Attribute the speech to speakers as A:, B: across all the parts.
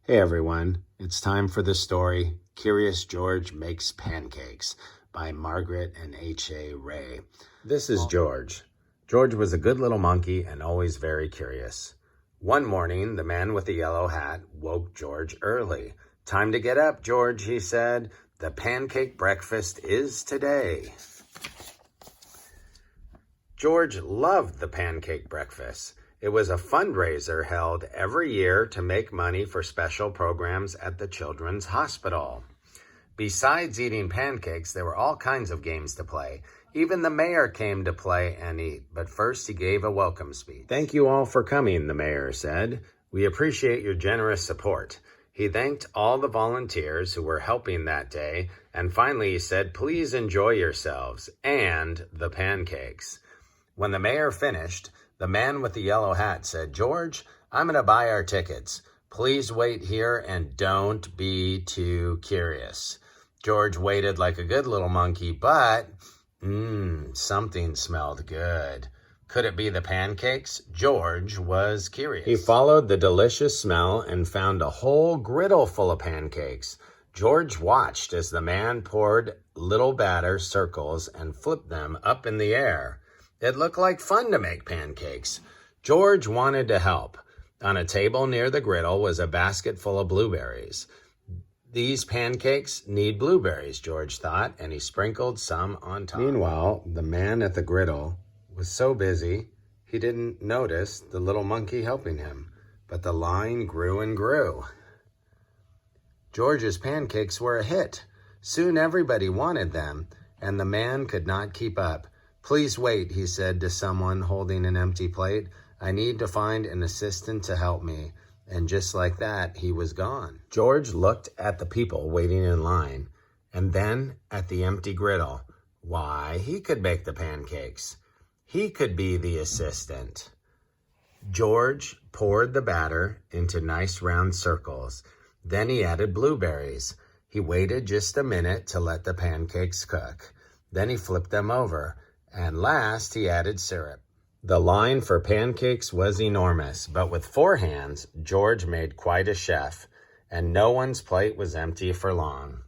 A: Hey everyone, it's time for the story Curious George Makes Pancakes by Margaret and H.A. Ray. This is George. George was a good little monkey and always very curious. One morning, the man with the yellow hat woke George early. "Time to get up, George," he said. "The pancake breakfast is today." George loved the pancake breakfast. It was a fundraiser held every year to make money for special programs at the Children's Hospital. Besides eating pancakes, there were all kinds of games to play. Even the mayor came to play and eat, but first he gave a welcome speech. "Thank you all for coming," the mayor said. "We appreciate your generous support." He thanked all the volunteers who were helping that day, and finally he said, "Please enjoy yourselves and the pancakes." When the mayor finished, the man with the yellow hat said, "George, I'm going to buy our tickets. Please wait here and don't be too curious." George waited like a good little monkey, but something smelled good. Could it be the pancakes? George was curious. He followed the delicious smell and found a whole griddle full of pancakes. George watched as the man poured little batter circles and flipped them up in the air. It looked like fun to make pancakes. George wanted to help. On a table near the griddle was a basket full of blueberries. These pancakes need blueberries, George thought, and he sprinkled some on top. Meanwhile, the man at the griddle was so busy he didn't notice the little monkey helping him, but the line grew and grew. George's pancakes were a hit. Soon everybody wanted them, and the man could not keep up. "Please wait," he said to someone holding an empty plate. "I need to find an assistant to help me." And just like that, he was gone. George looked at the people waiting in line, and then at the empty griddle. Why, he could make the pancakes. He could be the assistant. George poured the batter into nice round circles. Then he added blueberries. He waited just a minute to let the pancakes cook. Then he flipped them over. And last, he added syrup. The line for pancakes was enormous, but with 4 hands, George made quite a chef, and no one's plate was empty for long.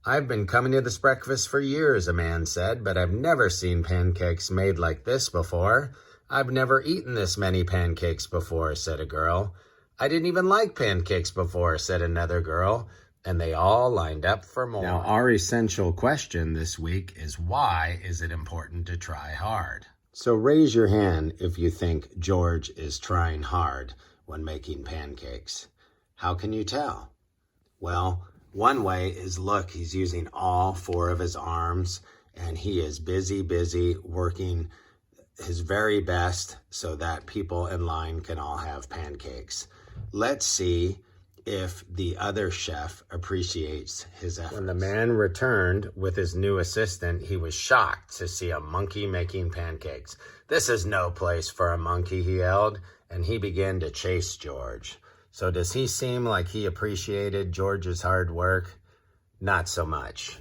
A: "I've been coming to this breakfast for years," a man said, "but I've never seen pancakes made like this before." "I've never eaten this many pancakes before," said a girl. "I didn't even like pancakes before," said another girl. And they all lined up for more. Now, our essential question this week is, why is it important to try hard? So raise your hand if you think George is trying hard when making pancakes. How can you tell? Well, one way is, look, he's using all 4 of his arms, and he is busy working his very best so that people in line can all have pancakes. Let's see if the other chef appreciates his efforts. When the man returned with his new assistant, he was shocked to see a monkey making pancakes. "This is no place for a monkey," he yelled, and he began to chase George. So does he seem like he appreciated George's hard work? Not so much.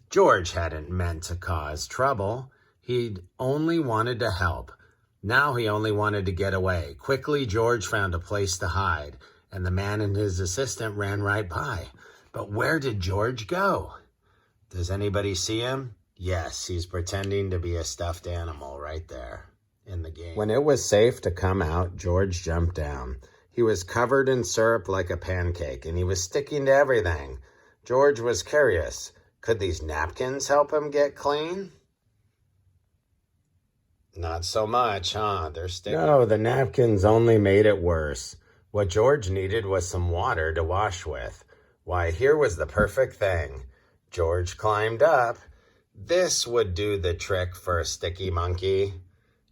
A: George hadn't meant to cause trouble. He'd only wanted to help. Now he only wanted to get away. Quickly, George found a place to hide, and the man and his assistant ran right by. But where did George go? Does anybody see him? Yes, he's pretending to be a stuffed animal right there in the game. When it was safe to come out, George jumped down. He was covered in syrup like a pancake, and he was sticking to everything. George was curious. Could these napkins help him get clean? Not so much, huh? They're sticking. No, the napkins only made it worse. What George needed was some water to wash with. Why, here was the perfect thing. George climbed up. This would do the trick for a sticky monkey.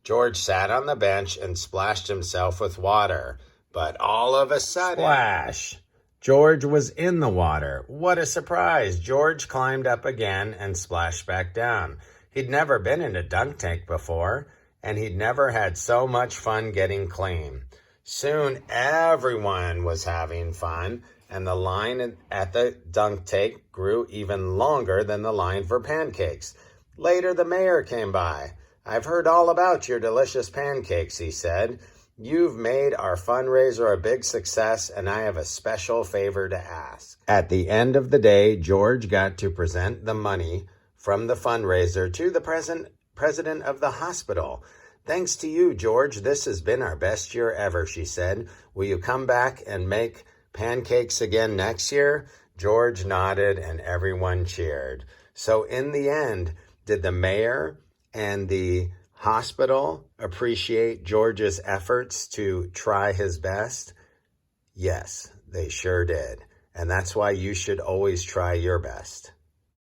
A: George sat on the bench and splashed himself with water. But all of a sudden, splash! George was in the water. What a surprise! George climbed up again and splashed back down. He'd never been in a dunk tank before, and he'd never had so much fun getting clean. Soon everyone was having fun, and the line at the dunk tank grew even longer than the line for pancakes. Later, the mayor came by. "I've heard all about your delicious pancakes," he said. You've made our fundraiser a big success, and I have a special favor to ask. At the end of the day, George got to present the money from the fundraiser to the president of the hospital. Thanks to you, George. This has been our best year ever, she said. Will you come back and make pancakes again next year? George nodded and everyone cheered. So in the end, did the mayor and the hospital appreciate George's efforts to try his best? Yes, they sure did. And that's why you should always try your best.